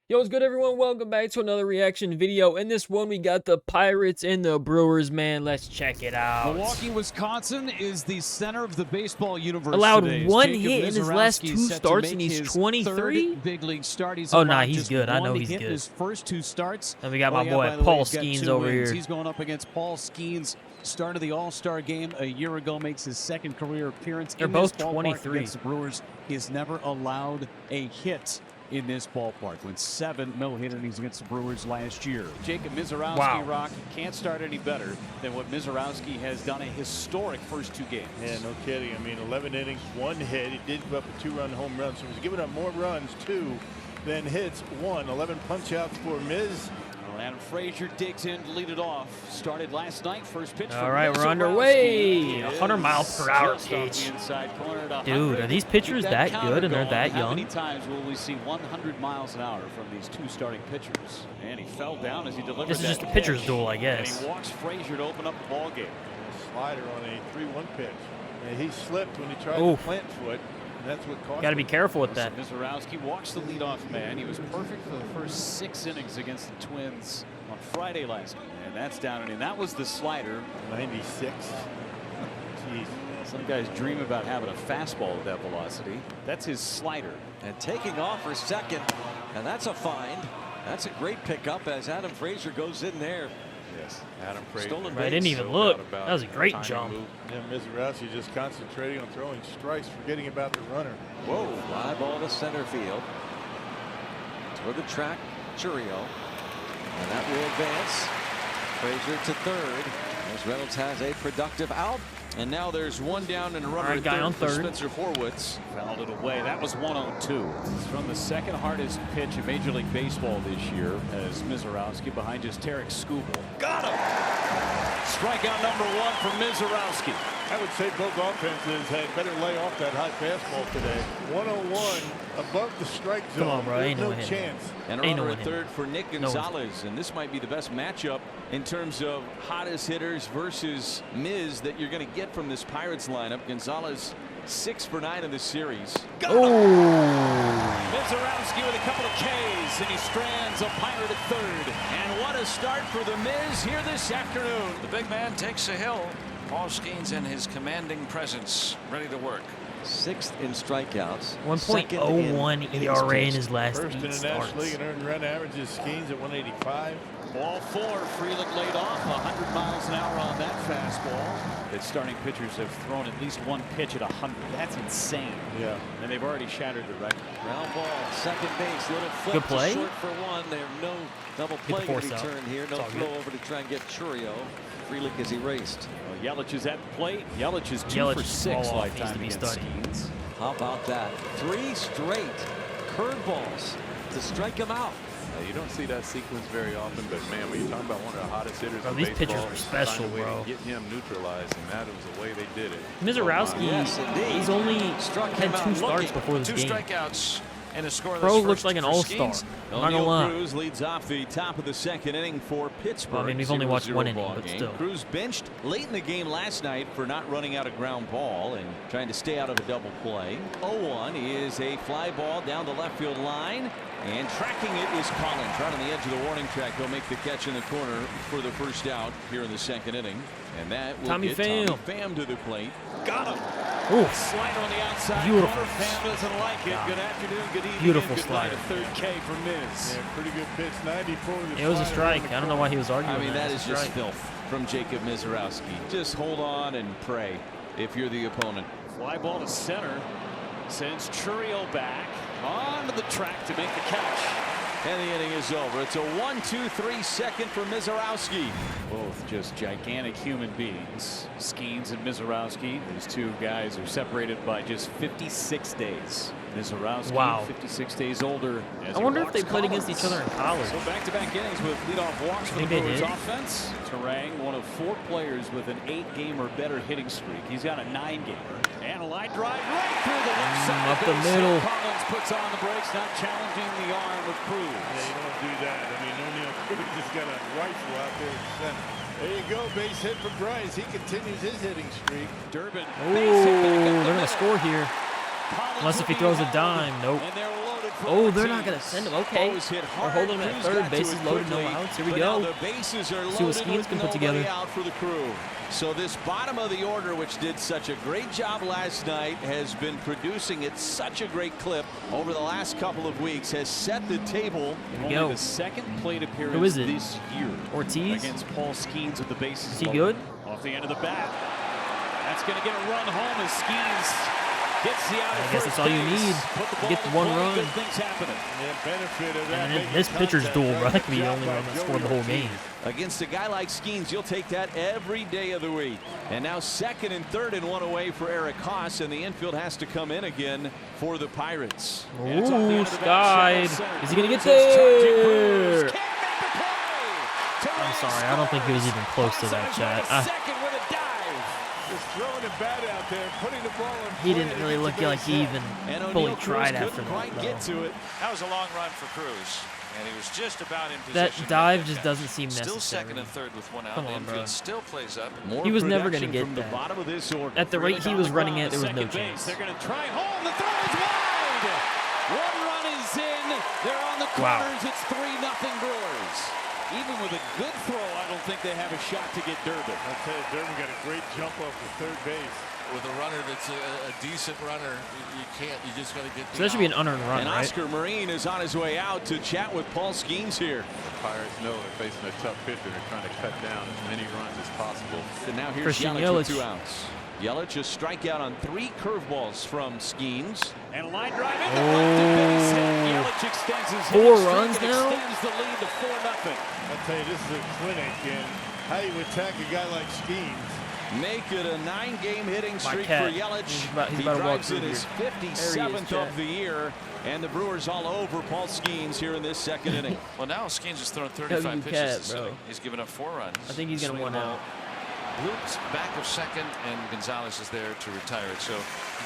Yo, what's good, everyone? Welcome back to another reaction video. In this one, we got the Pirates and the Brewers, man. Let's check it out. Milwaukee, Wisconsin is the center of the baseball universe Allowed today. one Jacob hit in his last Mizorowski two set to starts, and make he's his 23? third big league start. He's Oh, nah, allowed he's just good. I one know to he's hit good. in his first two starts. And we got my by boy the way, Paul he's got Skeens two over wins. here. He's going up against Paul Skeens. Started the All-Star game a year ago, makes his second career appearance. They're in both this ballpark 23. against the Brewers. He has never allowed a hit in this ballpark. With 7 no-hit innings against the Brewers last year. Jacob Mizorowski, Wow. Rock, can't start any better than what Mizorowski has done a historic first 2 games. Yeah, no kidding. I mean, 11 innings, 1 hit. He did give up a 2-run home run, so he's giving up more runs, 2, than hits, 1. 11 punch-outs for Miz. Well, Adam Frazier digs in to lead it off. Started last night, first pitch. All right, we're underway. 100-mile-per-hour pitch. Dude, are these pitchers that good and they're that How young? many times will we see 100 miles an hour from these 2 starting pitchers? And he fell down as he delivered This is that just a pitcher's pitch. duel, I And guess. he walks Frazier to open up the ball game. Slider on a 3-1 pitch. And he slipped when he tried Oof. to plant foot, and that's what cost Got to be him. careful with that. Mizorowski walks the leadoff man. He was perfect for the first 6 innings against the Twins on Friday last week. And that's down, and that was the slider. 96. Jeez. Some guys dream about having a fastball at that velocity. That's his slider. And taking off for second, and that's a find. That's a great pickup as Adam Frazier goes in there. Yes, Adam Frazier. Stolen I didn't base. even No look. doubt about That was a great timing jump. move. Yeah, Mizorowski just concentrating on throwing strikes, forgetting about the runner. Whoa, fly ball to center field. Toward the track, Churio. And that will advance. Frazier to third. As Reynolds has a productive out. And now there's one down and a runner All right, at guy third on for third. Spencer Horwitz. Fouled it away. That was 1-0-2. It's from the second hardest pitch in Major League Baseball this year as Mizorowski behind just Tarek Skubal. Got him! Strikeout number 1 for Mizorowski. I would say both offenses had better lay off that high fastball today. 101 above the strike zone. Come on, bro. Ain't There's no no hitting. chance. And a Ain't no runner at one third for Nick No one's- Gonzalez. And this might be the best matchup in terms of hottest hitters versus Miz that you're going to get from this Pirates lineup. Gonzalez 6 for 9 in this series. Oh, Mizorowski with a couple of Ks, and he strands a Pirate at third. And what a start for the Miz here this afternoon. The big man takes a hill. Paul Skeens in his commanding presence, ready to work. 6th in strikeouts. 1.01 ERA in his last First in 8 the National League starts. in earned run averages. Skeens at 185. Ball 4, Freeland laid off 100 miles an hour on that fastball. That starting pitchers have thrown at least one pitch at 100. That's insane. Yeah. And they've already shattered the record. Ground ball, second base, little flip Good play. to short for 1. There's no double the play to force out. return here. No It's all throw good. over to try and get Churio. Freelick is erased. Well, Yelich is at the plate. Yelich is 2 Yelich for is 6 fall off. Needs lifetime to be against studied. Skeens. How about that? 3 straight curveballs to strike him out. You don't see that sequence very often, but man, when you're talking about one of the hottest hitters Bro, in these baseball, pitchers were special, find a way bro. to get him neutralized, and that was the way they did it. Mizorowski, Yes, indeed. he's only Struck had him out 2 starts looking. before this 2 game. strikeouts and a scoreless Bro looks first like an for all-star. Skeens. I'm not gonna O'Neal lie. Cruz leads off the top of the second inning for Pittsburgh. Well, I mean, we've only watched 1 0-0 inning, ball but game. still. Cruz benched late in the game last night for not running out a ground ball and trying to stay out of a double play. 0-1 is a fly ball down the left field line, and tracking it is Collins right on the edge of the warning track. He'll make the catch in the corner for the first out here in the second inning, and that will Tommy get Pham. Tommy Pham to the plate. Got him. Ooh, Slider on the outside Beautiful. corner. Pham doesn't like it. Good afternoon, good evening. Beautiful and good night. slider. A third K for Miz. Yeah, pretty good pitch. 94 with the it was a slider strike. on the I don't know why he was arguing. I mean, that It's is a just strike. filth from Jacob Mizorowski. Just hold on and pray if you're the opponent. Fly ball to center. Sends Churio back onto the track to make the catch. And the inning is over. It's a 1-2-3 second for Mizorowski. Both just gigantic human beings. Skeens and Mizorowski. These two guys are separated by just 56 days. Mizorowski, Wow. 56 days older. As I he wonder if walks they played against Collins. each other in college. So back-to-back innings with leadoff walks for the think they Brewers did. offense. Terang, one of 4 players with an 8-game or better hitting streak. He's got a 9-gamer. And a line drive right through the left side. up the base. middle. Collins puts on the brakes, not challenging the arm of Cruz. Yeah, you don't do that. I mean, O'Neal Cruz just got a rifle out there in center. There you go, base hit for Bryce. He continues his hitting streak. Durbin. Ooh, they're going to score here. Unless if he throws a dime. Nope. And they're loaded for Oh, they're not Ortiz. going to send him. Okay. Bose hit We're hard. holding him at Cruz third. got to Bases it loaded, no quickly, outs. Here we but now go. the bases are See what loaded Skeens with can put nobody together. out for the Crew. So this bottom of the order, which did such a great job last night, has been producing at such a great clip over the last couple of weeks, has set the table. Here we Only go. the second plate appearance Who is it? this year Ortiz? against Paul Skeens with the bases Is he loaded. good? Off the end of the bat. That's going to get a run home as Skeens gets the out I of guess first that's all you base. need. Put the You ball get in one play, run. Good things happening. The benefit of that. And then making this pitcher's contact, duel, right? bro. That could be Good the job only by run that Joey scored the whole Ortiz. game. Against a guy like Skeens, you'll take that every day of the week. And now second and third and one away for Eric Haas, and the infield has to come in again for the Pirates. And it's off the end Ooh, of the bat, skied. shallow center. Is he going to get Cruz is charging. there? Cruz can't make the play. I'm sorry. I don't think he was even close to that shot. Second with a dive. Just throwing the bat out there, putting the ball in He play didn't to really get look the like base he hit. even And fully O'Neal Cruz tried couldn't after that, quite get though. to it. That was a long run for Cruz, and he was just about in That position. to dive make just catch. doesn't seem Still necessary. second and third with one out. Come The on, infield bro. still plays up. More He was never production gonna get from that. the bottom of this order. At the rate he was running at, there was no Second base. chance. They're going to try home. The throw is wide. One run is in. They're on the Wow. corners. It's 3-0 Brewers. Even with a good throw, I don't think they have a shot to get Durbin. I'll tell you, Durbin got a great jump off the third base. With a runner that's a decent runner, you can't. You just got to get. So that should be an unearned run, And right? Oscar Marine is on his way out to chat with Paul Skeens here. The Pirates know they're facing a tough pitcher. They're trying to cut down as many runs as possible. And now here's Christian Yelich with Yelich. 2 outs. Yelich a strikeout on 3 curveballs from Skeens. And a line drive into left to base hit. Yelich extends his 4 hitting runs streak and now? extends the lead to 4-0. I'll tell you, this is a clinic in how you attack a guy like Skeens. Make it a 9-game hitting streak cat. for Yelich. He's about He to walk drives through in his here. 57th There he is, of the year, and the Brewers all over Paul Skeens here in this second inning. Well, now Skeens has thrown W 35 pitches cat, this bro. inning. He's given up 4 runs. I think he's going to Swing one ball out. Loops back of second, and Gonzalez is there to retire it. So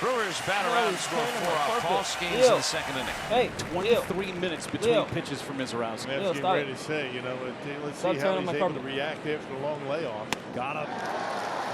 Brewers bat around and score 4 off Paul Skeens in the second inning. Hey, 23 minutes between Leo. pitches for Mizorowski. I was getting stop ready it. to say, you know, let's Stop see how turning he's my able to carpet. react after the long layoff. Got him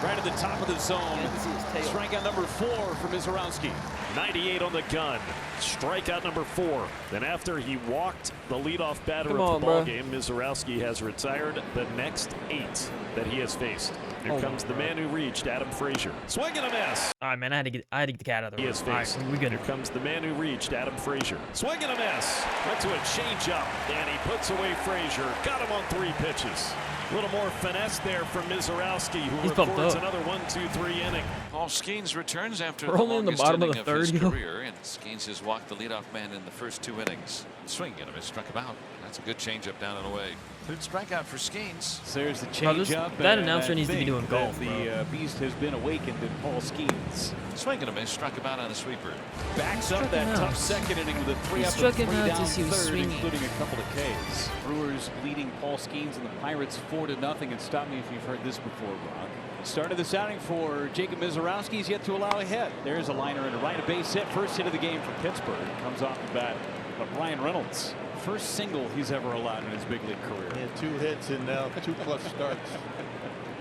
right at the top of the zone. Yeah, I can see his tail. Strikeout number 4 for Mizorowski. 98 on the gun. Strikeout number 4. Then after he walked the leadoff batter Come of on, the ball bro. game, Mizorowski has retired the next 8 that he has faced. Here Oh, comes the man who reached, Adam Frazier. Swing and a miss. All right, man. I had to get the cat out of the He room. has All right, faced. we good. Here comes the man who reached, Adam Frazier. Swing and a miss. Went to a changeup, and he puts away Frazier. Got him on 3 pitches. A little more finesse there from Mizorowski, who He's pumped records up. another 1-2-3 inning. Paul Skeens returns after We're the only in the longest bottom of inning the his third, yo. career, and Skeens has walked the leadoff man in the first 2 innings. Swing and a miss, struck him out. That's a good changeup down and away. Third strikeout for Skeens. So there's the Bro, this- changeup. that and announcer I needs to be think doing golf, that The beast has been awakened in Paul Skeens. Swing and a miss, struck him out on a sweeper. Backs up struck that him tough out. second inning with a 3 He up struck and him 3 out down as he was third, swinging. including a couple of Ks. Brewers leading Paul Skeens and the Pirates 4-0. And stop me if you've heard this before, Brock. Started this outing for Jacob Mizorowski. He's yet to allow a hit. There's a liner and a right, a base hit. First hit of the game for Pittsburgh. Comes off the bat of Ryan Reynolds. First single he's ever allowed in his big league career. He had 2 hits and now 2+ starts.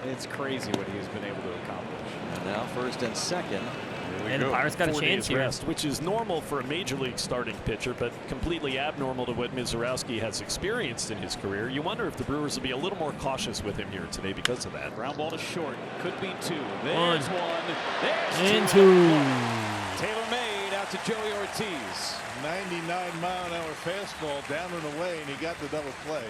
It's crazy what he has been able to accomplish. And now first and second. And the Pirates got a 4 chance days here. rest, which is normal for a major league starting pitcher, but completely abnormal to what Mizorowski has experienced in his career. You wonder if the Brewers will be a little more cautious with him here today because of that. Ground ball to short. Could be 2. There's One. one. There's And 2. 2. Taylor made out to Joey Ortiz. 99-mile-an-hour fastball down and away, and he got the double play.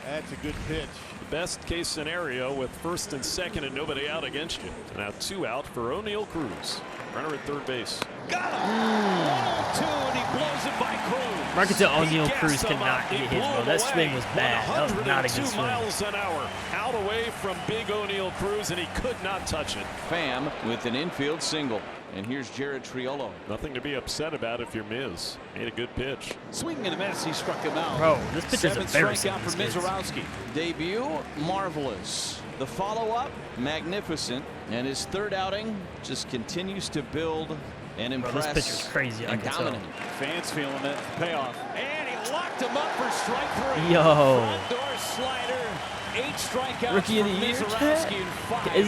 That's a good pitch. The best case scenario with first and second and nobody out against you. Now 2 out for O'Neal Cruz. Runner at third base. Got him. 1-2, and he blows it by Cruz. Mark can tell He O'Neal gassed Cruz him cannot up. He get his, blew bro. him That away. swing was bad. That was not a good 102 swing. miles an hour. Out away from big O'Neal Cruz, and he could not touch it. Pham with an infield single. And here's Jared Triolo. Nothing to be upset about if you're Miz. Made a good pitch. Swing and a miss. He struck him out. Bro, this pitcher's 7th embarrassing. strikeout for these kids. Mizorowski. Debut, marvelous. The follow-up, magnificent. And his third outing just continues to build and Bro, impress. this pitcher's crazy. I and can tell. dominate. Fans feeling it. Payoff. And he locked him up for strike 3. Yo. Front door slider. 8 strikeouts Rookie of for the year, Mizorowski chat? in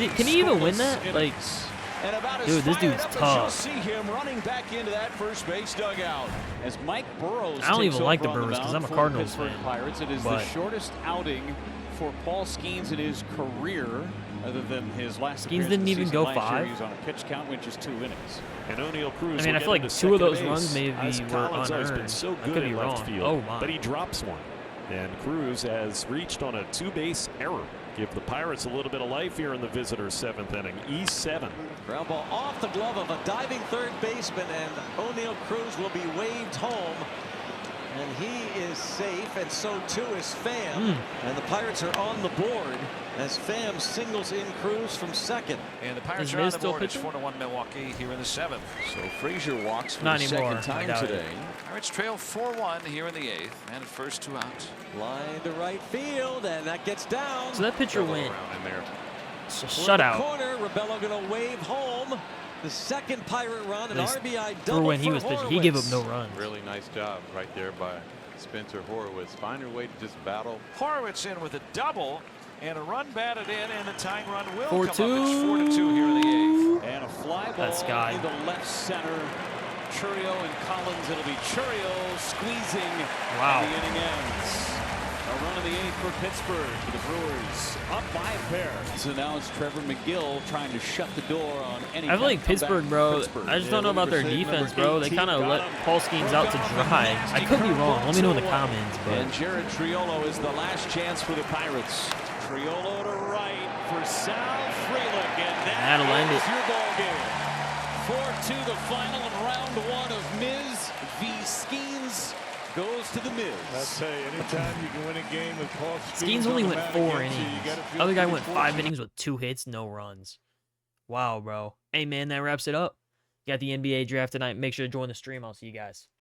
5 Can he even win scoreless that? Like, innings. And about Dude, as this fired dude's up as tough. you'll see him running back into that first base dugout. As Mike Burrows I don't takes even like the over on Brewers 'cause mound I'm a for Cardinals Pittsburgh fan, Pirates. It is the but- shortest outing for Paul Skeens in his career, other than his last Skeens appearance didn't this even season go last year. 5? He was on a pitch count, which is 2 innings. And O'Neill Cruz. I mean, I will feel get like into 2 of second those base, runs maybe as were Collins has been unearned. so I good could at be left wrong. field, Oh, my. but he drops one. And Cruz has reached on a 2-base error. Give the Pirates a little bit of life here in the visitor's 7th inning. E7. Ground ball off the glove of a diving third baseman, and O'Neill Cruz will be waved home. And he is safe, and so too is Pham. And the Pirates are on the board as Pham singles in Cruz from second. And the Pirates Is are on Miz the still board. It's pitching? 4-1 Milwaukee here in the 7th. So Frazier walks for Not the anymore. second I time doubt it. today. Pirates trail 4-1 here in the 8th. And at first 2 outs. Line to right field, and that gets down. So that pitcher Double went around in there. Toward the shutout. corner, Rebello going to wave home. The second Pirate run, an At least RBI For double when he for was pitching, he gave up Horwitz. no runs. Really nice job right there by Spencer Horwitz. Find your way to just battle. Horwitz in with a double. And a run batted in, and the tying run will 4-2. come up. It's 4-2 here in the 8th. And a fly ball That's Sky. into left center. Churio and Collins. It'll be Churio squeezing. Wow. And the inning ends. A run in the 8th for Pittsburgh. For the Brewers up by a pair. So now it's Trevor McGill trying to shut the door on any. I feel like comeback Pittsburgh, from bro. Pittsburgh. I just don't know about their Save number defense, bro. They 18, kind of got let him. Paul Skeens out to dry. I could be wrong. Let me know in the comments. But And Jared Triolo is the last chance for the Pirates. Triolo to right for Sal Frelick, and That'll end is it. your ball game. 4-2 the final in round 1 of Miz v. Skeens goes to the Miz. I'll tell you, anytime you can win a game with Paul Skeens only on the went mound 4 against you, innings. you gotta feel Other guy pretty went 5 fortunate. innings with 2 hits, no runs. Wow, bro. Hey, man, that wraps it up. You got the NBA draft tonight. Make sure to join the stream. I'll see you guys.